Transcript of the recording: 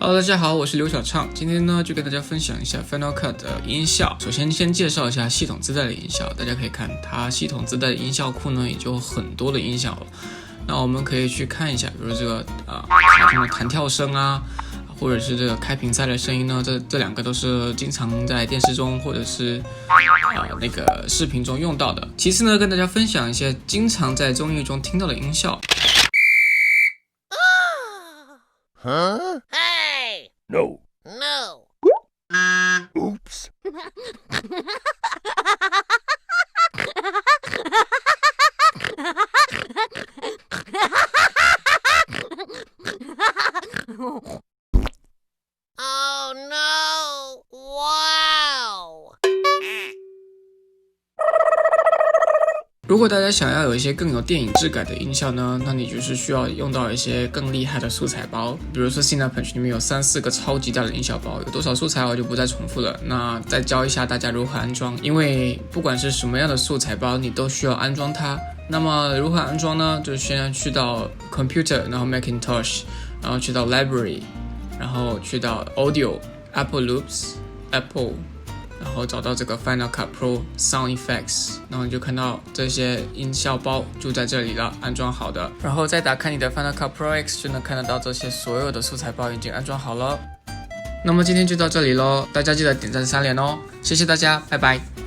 Hello， 大家好，我是刘小畅。今天呢，就跟大家分享一下 Final Cut 的音效。首先，先介绍一下系统自带的音效。大家可以看，它系统自带的音效库呢，也就很多的音效了。那我们可以去看一下，比如这个卡通的弹跳声啊，或者是这个开瓶塞的声音呢，这两个都是经常在电视中或者是那个视频中用到的。其次呢，跟大家分享一些经常在综艺中听到的音效。Hey! No. No! Oops. Oh no! Wow! 如果大家想要有一些更有电影质感的音效呢，那你就是需要用到一些更厉害的素材包，比如说 Cinepunch 里面有3-4个超级大的音效包，有多少素材我就不再重复了。那再教一下大家如何安装，因为不管是什么样的素材包，你都需要安装它。那么如何安装呢？就先去到 Computer， 然后 Macintosh， 然后去到 Library， 然后去到 Audio，Apple Loops，Apple。然后找到这个 Final Cut Pro Sound Effects， 然后你就看到这些音效包就在这里了，安装好的。然后再打开你的 Final Cut Pro X， 就能看得到这些所有的素材包已经安装好了。那么今天就到这里咯，大家记得点赞3连哦，谢谢大家，拜拜。